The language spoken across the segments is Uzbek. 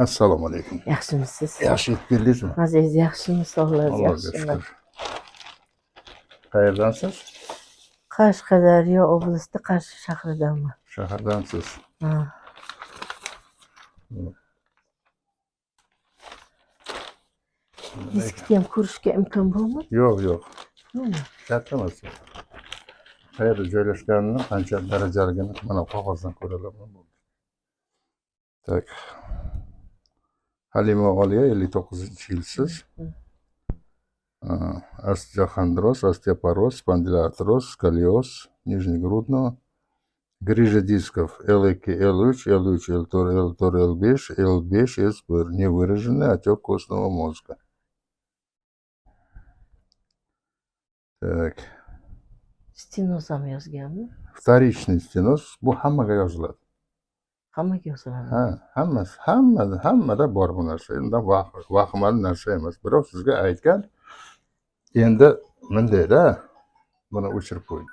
Assalomu alaykum. Yaxshimisiz? Yaxshi yetib keldingizmi? Aziz, yaxshimi? Sog'ligingiz Allohga yaxshimi? shukr. Qayerdansiz? Qashqadaryo oblastida Qarshi shahridanman. Shahardansiz. Ha. Eskitga ham ko'rishga imkon bormi? Yo'q. Yo'qmi? Katta emas. Qayerda joylashganini, qancha darajaligini mana qog'ozdan ko'ra olaman. Tak. Halima Oliya 59-yilsiz. Остеохондроз, остеопороз, спондилоартроз, сколиоз, нижнегрудного, грыжа дисков L2, L3, L3, L4, L4, L5, L5, S1, невыраженный отек костного мозга. Так. Stenoz ham yozganmi? Вторичный stenoz bu hammaga yoziladi. Hammaga yoziladi. Ha, hammada bor bu narsa. Undan vahimali narsa emas. Biroq sizga aytgan endi mundayda buni o'chirib qo'ying.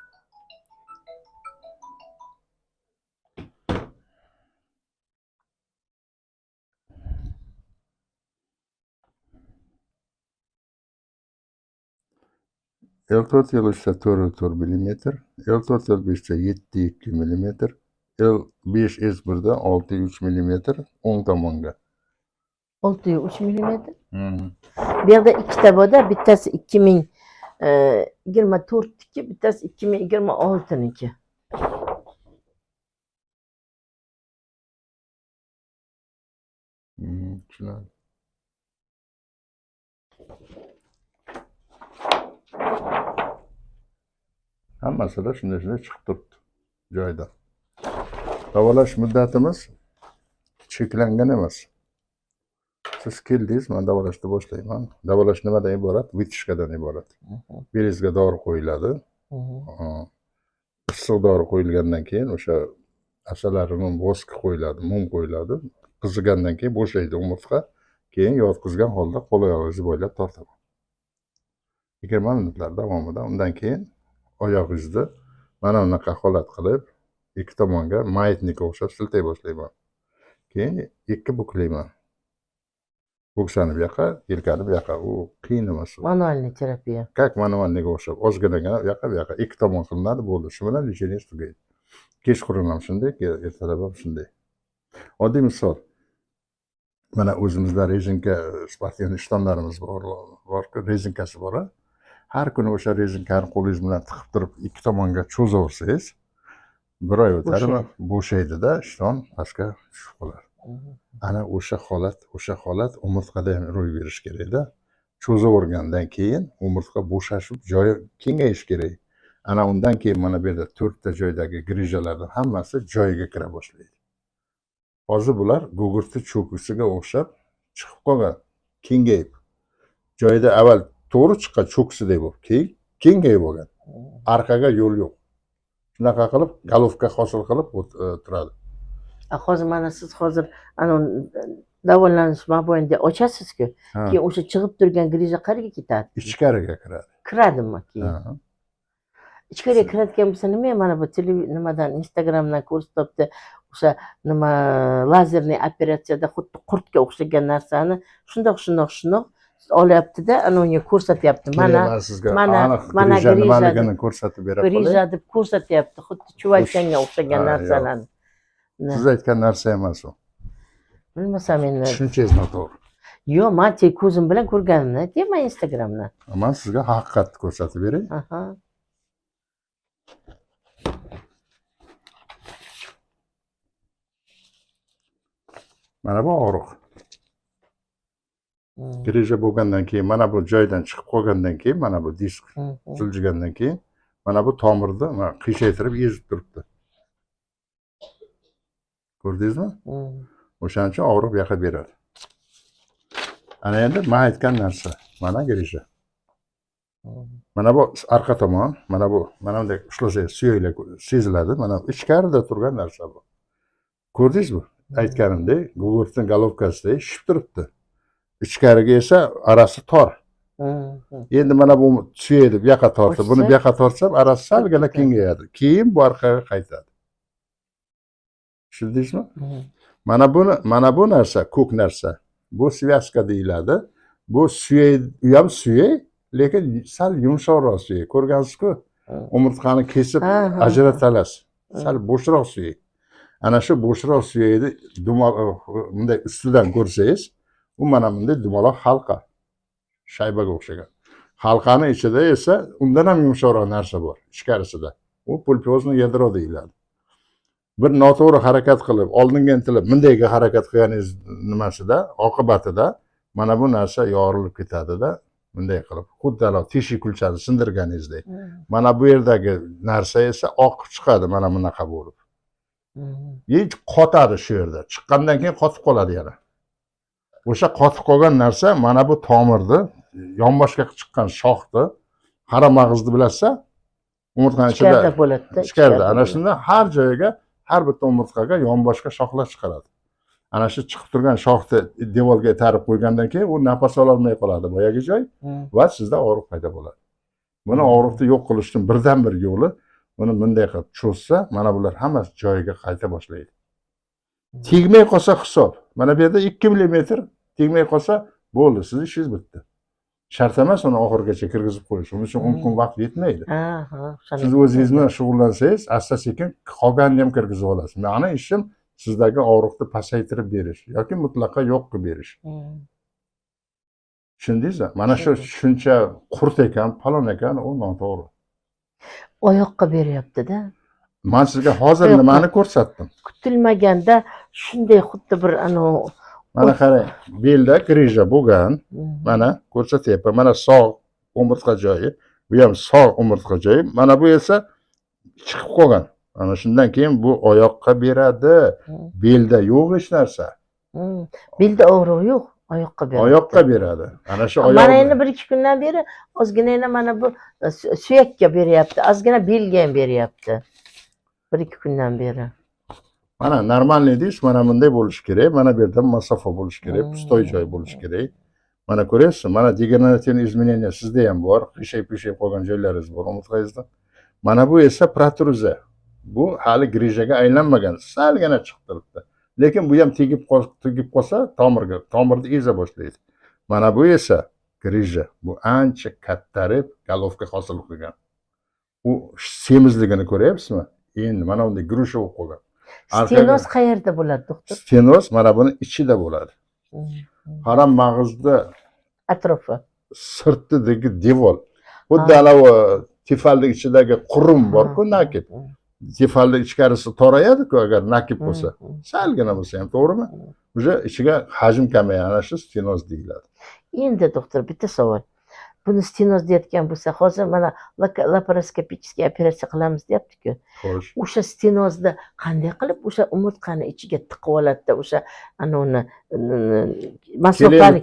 L4 L3'te 4 mm, L4 L5'te 7,2 mm, L5 S1'da 6,3 mm o'ng tomonga. 6,3 mm. Bu yerda ikkita borda, bittasi 2024niki, bittasi 2026niki. Tushunadi. Hammasida shunday chiqib turibdi joyda. Davolash muddatimiz cheklangan emas. Siz keldingiz, men davolashni boshlayman. Davolash nimadan iborat? Vitishkadan iborat. Belingizga dori qo'yiladi. Issiq dori qo'yilgandan keyin o'sha asalarining voski qo'yiladi, mum qo'yiladi. Qizigandan keyin bo'shaydi umurtqa. Keyin yotqizgan holda qo'l oyog'ingizni bo'ylab tortaman. 20 minutlar davomida. Undan keyin oyog'ingizni mana bunaqa holat qilib, ikki tomonga maydnika o'xshab siltay boshlayman. Keyin ikki buklayman. Buksani bu yoqqa, yelkani bu yoqqa. U qiyin emas. Manualniy terapiya. Как manualniga o'xshab, ozginagina bu yoqqa, ikki tomon qilinadi, bo'ldi. Shu bilan lecheniyangiz tugaydi. Kechqurun ham shunday, ertalab ham shunday. Oddiy misol. Mana o'zimizda rezinka sportивный shtamlarimiz bor-ku, rezinkasi bor. Har kuni o'sha rezinkani qo'lingiz bilan tiqib turib, ikki tomonga cho'zaversangiz, bir oy o'tarmi, bo'shaydi-da, shton pastga tushib qoladi. Ana o'sha holat umurtqada ham ro'y berish kerak-da. Cho'zavergandan keyin umurtqa bo'shashib, joyi kengayish kerak. Ana undan keyin mana bu yerda 4 ta joydagi grijalarning hammasi joyiga kira boshlaydi. Hozir bular gugurtni cho'kisiga o'xshab chiqib qolgan, kengayib. Joyida avval to'g'ri chiqqan cho'kisidek bo'lib, keyin kengayib bo'lgan. Orqaga yo'l yo'q. Shunaqa qilib, galovka hosil qilib turadi. Hozir mana siz hozir ana davolanish mobaynida ochasiz-ku. Keyin o'sha chiqib turgan grija qayerga ketadi? Ichkariga kiradi. Kiradimi keyin? Ichkariga kiradigan bo'lsa nima, mana bu nimadan Instagramdan ko'rsatibdi, o'sha nima lazerniy operatsiyada xuddi qurtga o'xshagan narsani shundoq olyapti-da, ana unga ko'rsatyapti. Mana nimaligini ko'rsatib beradi. Grija deb ko'rsatyapti, xuddi chuvalchanga o'xshagan narsalarni. Siz aytgan narsa emas u. Bilmasam endi. Tushunchagingiz noto'g'ri. Yo'q, men ko'zim bilan ko'rganimni aytyapman Instagramdan. Men sizga haqiqatni ko'rsatib beray. Mana bu og'riq. Grija bo'lgandan keyin, mana bu joydan chiqib qolgandan keyin, mana bu disk siljigandan keyin, mana bu tomirni qiyshaytirib ezib turibdi. Ko'rdingizmi? O'shaning uchun og'riq bu yoqqa beradi. Ana endi men aytgan narsa, mana grija. Mana bu orqa tomon, mana bunday ushlasangiz suyaklar seziladi. Mana ichkarida turgan narsa bu. Ko'rdingizmi? Aytganimdek, gugurtning galovkasidek shishib turibdi. Ichkariga esa arasi tor. Endi mana bu suyakni bu yoqqa tortib, buni bu yoqqa tortsam, arasi salgina kengayadi. Keyin bu orqaga qaytadi. Tushundingizmi? mana bu narsa ko'k narsa. Bu svязка deyiladi. Bu suyak, u ham suyak, lekin sal yumshoqroq suyak. Ko'rgansiz-ku? Umurtqani kesib Ha, ha, ajratasiz. Sal bo'shroq suyak. Ana shu bo'shroq suyakni bunday ustidan ko'rsangiz, u mana bunday dumaloq halqa. Shaybaga o'xshagan. Halqani ichida esa undan ham yumshoqroq narsa bor, ichkarisida. U pulpyozniy yadro deyiladi. Bir noto'g'ri harakat qilib, oldinga intilib, bundayga harakat qilganingiz nimasida, oqibatida mana bu narsa yorilib ketadi-da, bunday qilib. Xuddi teshik kulchani sindirganingizdek. Mana bu yerdagi narsa esa oqib chiqadi, mana bunaqa bo'lib. Hech qotadi shu yerda. Chiqqandan keyin qotib qoladi yana. O'sha qotib qolgan narsa mana bu tomirni, yonboshga chiqqan shoxni, qara mag'izni bilasizlar, umurtqani ichida ichkarida bo'ladi-da. ichkarida. Ana shunda har joyiga, har bitta umurtqaga yonboshga shoxlar chiqaradi. Ana shu chiqib turgan shoxni devorga tarib qo'ygandan keyin u nafas ola olmay qoladi boyagi joy va sizda og'riq paydo bo'ladi. Buni og'riqni yo'q qilish uchun birdan bir yo'li buni bunday qilib cho'zsa, mana bular hammasi joyiga qayta boshlaydi. Tegmay qolsa hisob. Mana bu yerda 2 mm tegmay qolsa bo'ldi, siz ishingiz bitdi. Shart emas uni oxirigacha kirgizib qo'yish. Uning uchun 10 kun vaqt yetmaydi. Siz o'zingiz bilan shug'ullansangiz, asta-sekin qolganini ham kirgizib olasiz. Meni ishim sizdagi og'riqni pasaytirib berish yoki mutlaqo yo'q qilib berish. Tushundingizmi? Mana shu shuncha qurt ekan, falon ekan, u noto'g'ri. Oyoqqa beryapti-da. Men sizga hozir nimani ko'rsatdim? Kutilmaganda shunday xuddi bir mana qarang, belda grija bo'lgan. Mana ko'rsatyapman. Mana sog' umurtqa joyi, bu ham sog' umurtqa joyi. Mana bu esa chiqib qolgan. Ana shundan keyin bu oyoqqa beradi. Belda yo'q hech narsa. Belda og'riq yo'q, oyoqqa beradi. Oyoqqa beradi. Ana shu oyoq. Mana endi 1-2 kundan beri ozgina mana bu suyakka beryapti, ozgina belga ham beryapti. 1-2 kundan beri. Mana normalniy deyish mana bunday bo'lishi kerak. Mana bu yerda masofa bo'lishi kerak, pustoy joy bo'lishi kerak. Mana ko'ryapsizmi? Mana degenerativ izmeneniya sizda ham bor, qiyshayib qolgan joylaringiz bor umurtqangizda. Mana bu esa protruziya. Bu hali grijaga aylanmagan, salgina chiqib turibdi. Lekin bu ham tegib qolsa tomirni eza boshlaydi. Mana bu esa grija. Bu ancha kattarib, galovka hosil qilgan. U semizligini ko'ryapsizmi? Endi mana bunday grusha bo'lib qolgan. Stenoz qayerda bo'ladi, doktor? Stenoz mana buni ichida bo'ladi. Qara mag'izda atrofi, sirtidagi devor. Xuddi anavi tefalning ichidagi qurum bor-ku, nakib. Tefalning ichkarisi torayadi-ku agar nakib bo'lsa. Salgina bo'lsa ham, to'g'rimi? O'sha ichiga hajm kamayadi, ana shu stenoz deyiladi. Endi doktor, bitta savol. Buni stenoz deyotgan bo'lsa, hozir mana laparoskopicheskiy operatsiya qilamiz deyapti-ku. Xo'sh. O'sha stenozni qanday qilib o'sha umurtqani ichiga tiqib oladi-da, o'sha anoni masofani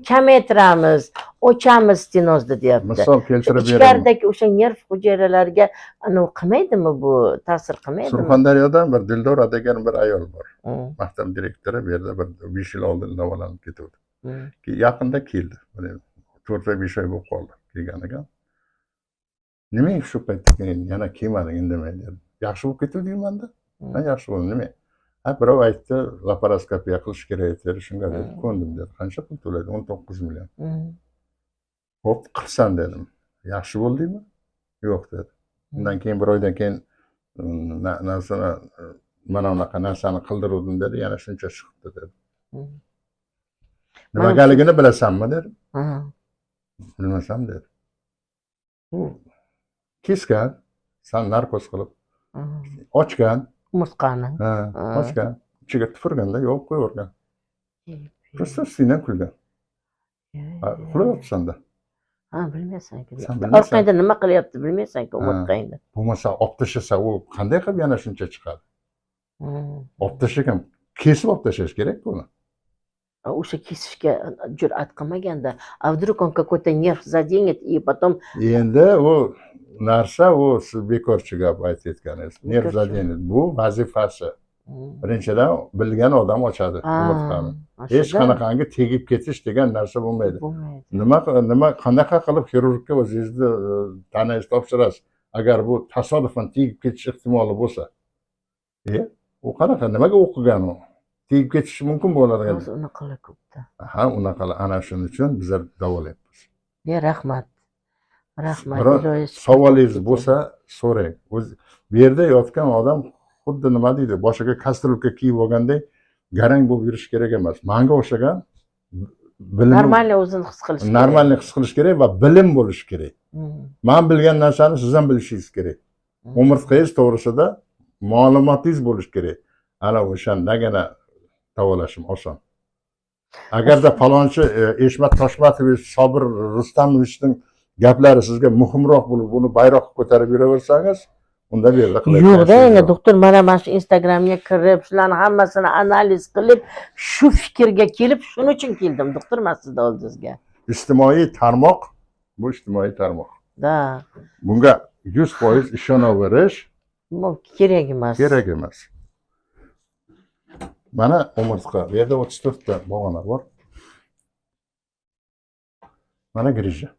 kamaytiramiz, ochamiz stenozni deyapti. Misol keltirib beraman. Ichkaridagi o'sha nerv hujayralariga qilmaydimi bu? Ta'sir qilmaydimi? Surxondaryodan bir Dildora degan bir ayol bor. Maktab direktori bu yerda bir 5 yil oldin davolanib ketdi. Yaqinda keldi. 4-5 oy bo'lib qoldi kelganiga. Nima shu paytda yana kelmading indamay dedi. Yaxshi bo'lib ketdingmi-da? Men yaxshi bo'ldim, nima? Birov aytdi, laparoskopiya qilish kerak dedi, shunga dedi, ko'ndim dedi. Qancha pul to'laydi? 19 million. Xo'p, qilsan dedim. Yaxshi bo'ldingmi? Yo'q dedi. Undan keyin bir oydan keyin mana unaqa narsani qildiruvdim dedi, yana shuncha chiqibdi dedi. Nimagaligini bilasanmi dedim. Bilmasam dedi. U kesgan, san narkoz qilib, ochgan, umurtqani. ochgan, ichiga tufurganda yo'q qo'yavergan. Prosta kulgan. Uxlayapsan-da. Bilmaysan-ku. Orqangda nima qilyapti bilmaysan-ku umurtqangda. Bo'lmasa olib tashlasa, u qanday qilib yana shuncha chiqadi? Olib tashlagan, kesib olib tashlash kerak buni. O'sha kesishga jur'at qilmaganda, a vdруг он какой-то нерв заденет и потом endi u narsa u siz bekorchi gap aytayotganingiz. Nerv zadенет. Bu vazifasi. Birinchidan bilgan odam ochadi umurtqani. Hech qanaqangi tegib ketish degan narsa bo'lmaydi. Nima qanaqa qilib xirurgga o'zingizni tanangizni topshirasiz? Agar bu tasodifan tegib ketish ehtimoli bo'lsa. U qanaqa nimaga o'qigan u? tegib ketishi mumkin bo'ladi. Hozir unaqalar ko'pda. Ha, unaqalar. Ana shuning uchun bizlar davolayapmiz. Rahmat. Rahmat. Biror Iloyo shifo savolingiz bersin. bo'lsa so'rang. Bu yerda yotgan odam xuddi nima deydi, boshiga kastrulka kiyib olgandek garang bo'lib yurish kerak emas. Menga o'xshagan bilim Normalniy o'zini his qilish kerak. normalniy his qilish kerak va bilim bo'lishi kerak. Men bilgan narsani siz ham bilishingiz kerak. Umurtqangiz to'g'risida ma'lumotingiz bo'lishi kerak. Ana o'shandagina davolashim oson. Agarda falonchi Eshmat Toshmatovich, Sobir Rustamovichning gaplari sizga muhimroq bo'lib, buni bayroq ko'tarib yuraversangiz, unda bu yerda Yo'q-da, endi doktor mana shu Instagramga kirib, shularni hammasini analiz qilib, shu fikrga kelib, shuning uchun keldim doktor men sizning oldingizga. ijtimoiy tarmoq, bu ijtimoiy tarmoq. Da. Bunga 100% ishonaverish Bu kerak emas. kerak emas. Mana umurtqa, bu yerda 34 ta bo'g'ana bor. Mana grija.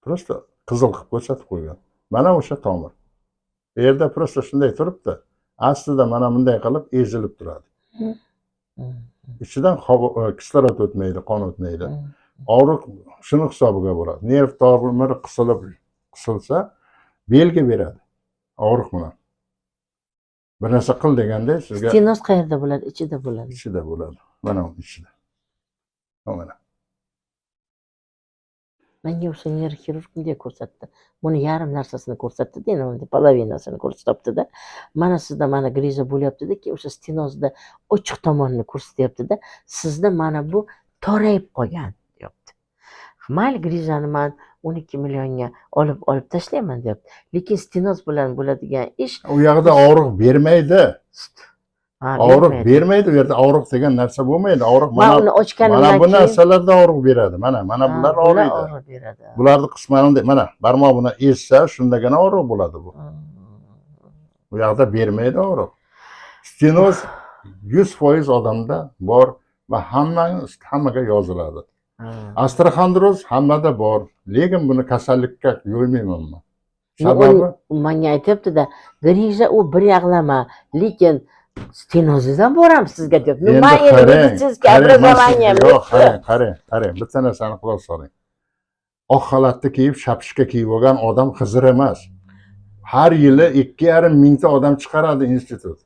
Просто qizil qilib ko'rsatib qo'ygan. Mana o'sha tomir. Bu yerda просто shunday turibdi. Aslida mana bunday qilib ezilib turadi. Ichidan kislorod o'tmaydi, qon o'tmaydi. Og'riq shuni hisobiga bo'ladi. Nerv tomiri qisilsa, belgi beradi. Og'riq bilan. Bir narsa qil deganda sizga Stenoz qayerda bo'ladi? Ichida bo'ladi. ichida bo'ladi. Mana uni ichida. Mana. Menga o'sha neyroxirurg bunday ko'rsatdi. Buni yarim narsasini ko'rsatdi-da, endi polovinasini ko'rsatdi-da. Mana sizda mana griza bo'lyapti-da, o'sha stenozda ochiq tomonini ko'rsatyapti-da. Sizda mana bu torayib qolgan, deyapti. Mayli grizani men 12 millionga olib tashlayman, deyapti. Lekin stenoz bilan bo'ladigan ish U yoqda og'riq bermaydi. Og'riq bermaydi, u yerda og'riq degan narsa bo'lmaydi. Og'riq mana uni ochganimdan mana bu keyin narsalarda og'riq beradi. Mana bular og'riydi. beradi. Bularni qismani mana barmog'ini ezsa, shundagina og'riq bo'ladi bu. Bu yoqda bermaydi og'riq. Stenoz 100% odamda bor va hammaga yoziladi. Astroxondroz hammada bor, lekin buni kasallikka yo'ymayman men. Sababi menga aytyapti-da, griza u bir yoqlama, lekin stenozdan boram sizga deb. Men endi meditsinskiy образованием yo'q, qarang. Bitta narsani quloq soling. Oq xalatni kiyib, shapishka kiyib olgan odam Xizr emas. Har yili 2,5 mingta odam chiqaradi institut.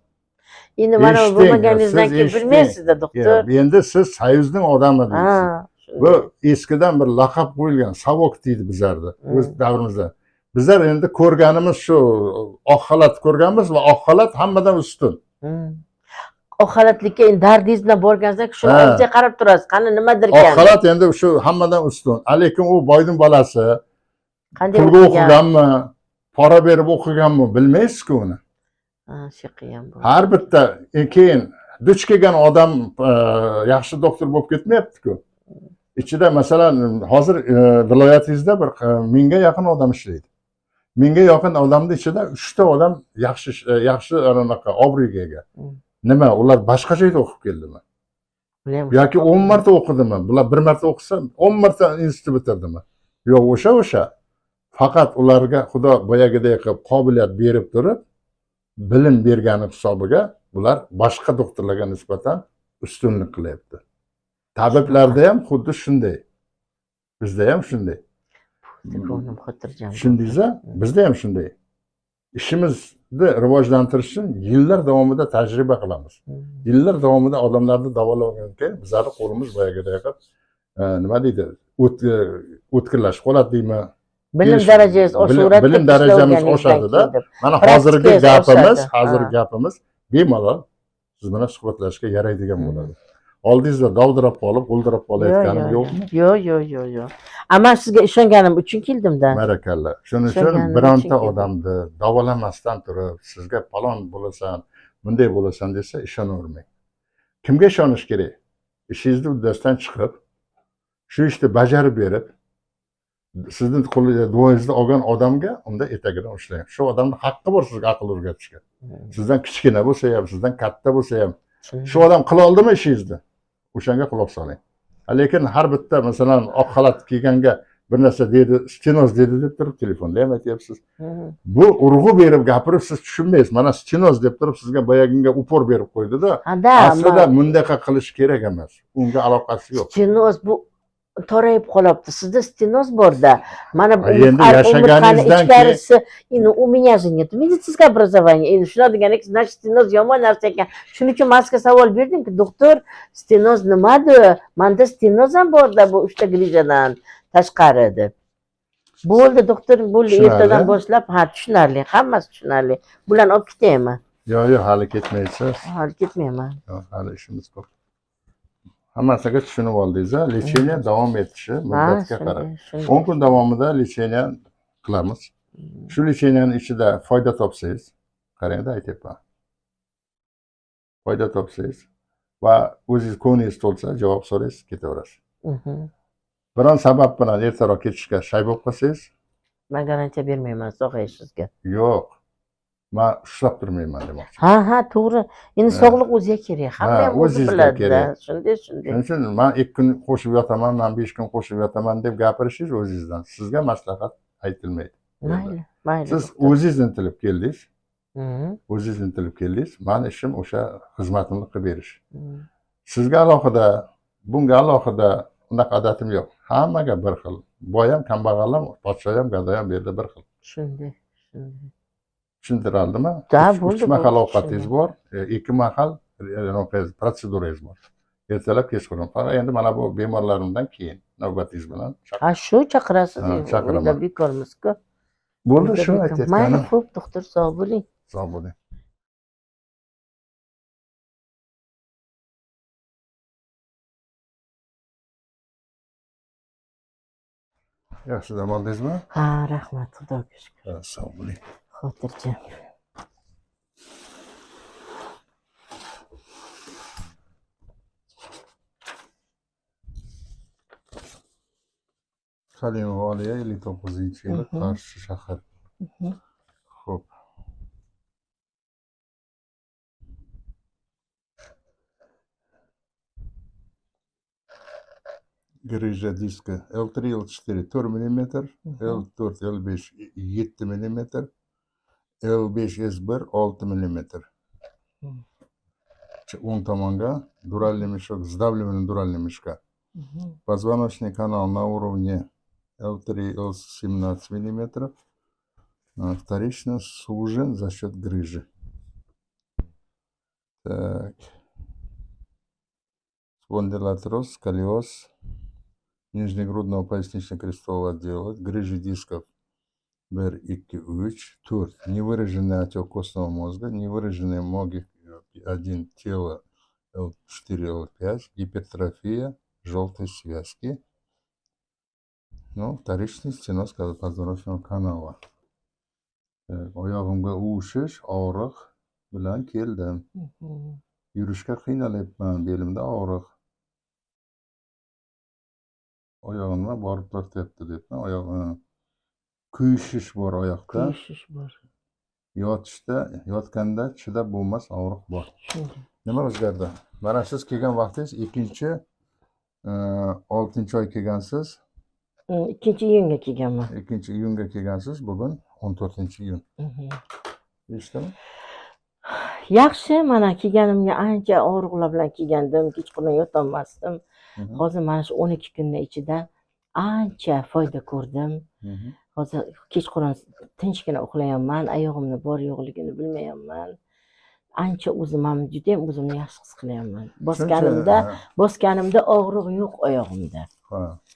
Endi mana bo'lmaganingizdan keyin bilmaysiz-da, doktor. Endi siz Soyuzning odami deysiz. Bu eskidan bir laqab qo'yilgan, savok deydi bizlarda, o'z davrimizda. Bizlar endi ko'rganimiz shu oq xalat ko'rganmiz va oq xalat hammadan ustun. Oq xalatlikka endi dardingiz bilan borganingizda shu oldiga qarab turasiz, qani nimadir ekan. Oq xalat endi shu hammadan ustun. Lekin u boyning bolasi qanday o'qiganmi, pora berib o'qiganmi, bilmaysiz-ku uni. Shu qiyin bu. Har bitta keyin duch kelgan odam yaxshi doktor bo'lib ketmayapti-ku. Ichida masalan hozir viloyatingizda bir 1000 ga yaqin odam ishlaydi. 1000 ga yaqin odamning ichida 3 ta odam yaxshi anaqa obro'ga ega. Nima, ular boshqa joyda o'qib keldimi? Yoki 10 marta o'qidimi? Bular bir marta o'qisa 10 marta institut bitirdimi? Yo'q, o'sha. Faqat ularga Xudo boyagidek qilib qobiliyat berib turib, bilim bergani hisobiga bular boshqa doktorlarga nisbatan ustunlik qilyapti. Tabiblarda ham xuddi shunday. Bizda ham shunday. Ko'nglim xotirjam. Shundaysa, bizda ham shunday. Ishimizni rivojlantirish uchun yillar davomida tajriba qilamiz. Yillar davomida odamlarni davolagandan keyin bizning qo'limiz boyagidek nima deydi? O'tkirlashib qoladi deymi? Bilim darajangiz oshaveradi. Bilim darajamiz oshadi-da. Mana hozirgi gapimiz bemalol siz bilan suhbatlashishga yaraydigan bo'ladi. Oldingizda dovdirab qolib, o'ldirib qolayotganim yo'qmi? Yo'q. Ammo sizga ishonganim uchun keldim-da. Barakalla. Shuning uchun bironta odamni davolamasdan turib, sizga falon bo'lasan, bunday bo'lasan desa ishonavermang. Kimga ishonish kerak? Ishingizni uddasidan chiqib, shu ishni bajarib berib, sizning qo'lingizga duoingizni olgan odamga unda etagidan ushlang. Shu odamning haqqi bor sizga aql o'rgatishga. Sizdan kichkina bo'lsa ham, sizdan katta bo'lsa ham, shu odam qila oldimi ishingizni? O'shanga quloq soling. Lekin har bitta masalan oq xalat kiyganga bir narsa dedi, stenoz dedi deb turib telefonda ham aytyapsiz. Hı. Bu urg'u berib gapirib siz tushunmaysiz. Mana stenoz deb turib sizga boyagiga upor berib qo'ydi-da. Ha da, Aslida bundaqa qilish kerak emas. Unga aloqasi yo'q. stenoz bu torayib qolibdi. Sizda stenoz bor-da. Mana bu Endi yashaganingizdan ichkarisi, endi u меня же нет. Медицинское образование. Endi shuna deganik, значит, stenoz yomon narsa ekan. Shuning uchun men sizga savol berdimki, doktor, stenoz nimadi? Menda stenoz ham bor-da bu 3 ta grijadan tashqari deb. Bo'ldi, doktor, bo'ldi. Tushunarli. Ertadan boshlab, ha, tushunarli. Hammasi tushunarli. Bularni olib ketayman. Yo'q, hali ketmaysiz. Hali ketmayman. Yo'q, hali ishimiz ko'p. Hammasiga tushunib oldingiz. Lecheniya davom etishi muddatiga qarab. 10 kun davomida lecheniya qilamiz. Shu lecheniyaning ichida foyda topsangiz, qarangda aytyapman. Foyda topsangiz va o'zingiz ko'nglingiz to'lsa, javob so'raysiz, ketaverasiz. Biron sabab bilan ertaroq ketishga shay bo'lib qolsangiz, Men garantiya bermayman sog'ayishingizga. yo'q. Men ushlab turmayman demoqchi. Ha, to'g'ri. Endi sog'liq o'ziga kerak. Hamma ham o'zi o'zingizga biladi. kerak. Shunday. Shuning uchun men 2 kun qo'shib yotaman, men 5 kun qo'shib yotaman deb gapirishingiz o'zingizdan. Sizga maslahat aytilmaydi. Mayli. Siz o'zingiz intilib keldingiz. Mhm. O'zingiz intilib keldingiz. Meni ishim o'sha xizmatimni qilib berish. Sizga alohida, bunga alohida unaqa odatim yo'q. Hammaga bir xil. Boy ham, kambag'al ham, podsho ham, gado ham bu yerda bir xil. Shunday. Tushuntirildimi? Da, 3 bo'ldi, mahal bo'ldi, ovqatingiz bor, 2 mahal protsedurangiz bor. Ertalab kechqurun. Faqat endi mana bu bemorlarimdan keyin navbatingiz bilan Ha, shu chaqirasiz. chaqiraman. Uyda bekormizku. bo'ldi, shu Mayli, aytayotganim. xo'p, doktor, sog' bo'ling. Sog' bo'ling. Yaxshi dam oldingizmi? Ha, rahmat, xudoga shukr. Sog' bo'ling. Xotirjam. Kalimova Oliya 59-yil, Qarshi shahar. Xo'p. Grija diski L3, L4 4 mm, L4, L5 7 mm, L5 S1 6 mm. O'ng tomonga дуральный мешок, сдавливаемый дуральный мешка. Позвоночный канал на уровне L3, L17 мм. Вторично сужен за счет грыжи. Так. Спондилотроз, сколиоз нижнегрудного пояснично-крестового отдела, грыжи дисков БР 2, 4, невыраженный отек костного мозга, невыраженные моги 1 тело L4, L5, гипертрофия желтой связки, ну, вторичный стеноз позвоночного канала. Oyog'imga uvishish, og'riq bilan keldim. Yurishga qiynalyapman, belimda og'riq. Oyog'imga borib tortyapti debman. Oyog'im kuyishish bor oyoqda. Yotganda chidab bo'lmas og'riq bor. Nima o'zgardi? Mana siz kelgan vaqtingiz 6-oy kelgansiz. 2-iyunga kelganman. 2-iyunga kelgansiz, bugun 14-iyun. Eshitdimi? Yaxshi, mana kelganimga ancha og'riqlar bilan kelgandim, kechqurun yotolmasdim. Hozir mana shu 12 kunning ichida ancha foyda ko'rdim. Hozir kechqurun tinchgina uxlayapman, oyog'imni bor yo'qligini bilmayapman. Ancha o'zim juda ham o'zimni yaxshi his qilyapman. Bosganimda og'riq yo'q oyog'imda.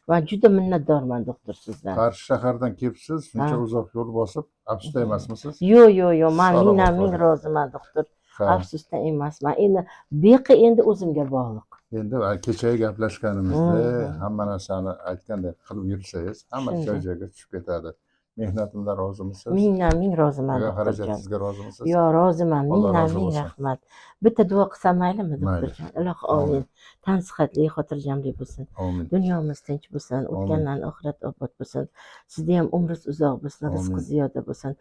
Va juda minnatdorman doktor sizdan. Qarshi shahardan kelibsiz, shuncha uzoq yo'l bosib, afsusda emasmisiz? Yo'q, men ming roziman doktor. Afsusda emasman. Endi beqi endi o'zimga bog'liq. Endi kechagi gaplashganimizda hamma narsani aytgandek qilib yursangiz, hamma joy-joyiga tushib ketadi. Mehnatimdan rozimisiz? Ming roziman. Xarajatingizga rozimisiz? Yo'q, roziman. Ming rahmat. Bitta duo qilsam maylimi, doktorjon? Ilohi omin. Tan sihatli, xotirjamlik bo'lsin. Dunyomiz tinch bo'lsin, o'tganlarning oxirati obod bo'lsin. Sizda ham umringiz uzoq bo'lsin, rizqi ziyoda bo'lsin.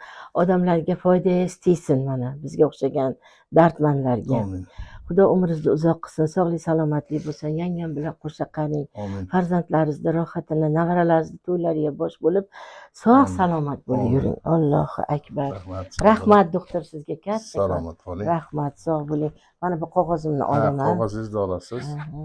Odamlarga foydangiz tegsin mana, bizga o'xshagan dardmandlarga. Xudo umringizni uzoq qilsin, sog'lik salomatlik bo'lsin, yangam bilan qo'sha qaring. Amin. Farzandlaringizni rohatini, nevaralaringizni to'ylariga bosh bo'lib, sog' Amin. salomat bo'lib Amin. yuring. Allohu akbar. Rahmat. Rahmat doktor sizga katta. Salomat bo'ling. Rahmat, sog' bo'ling. Mana bu qog'ozimni Ha, olaman. qog'ozingizni olasiz. Aha.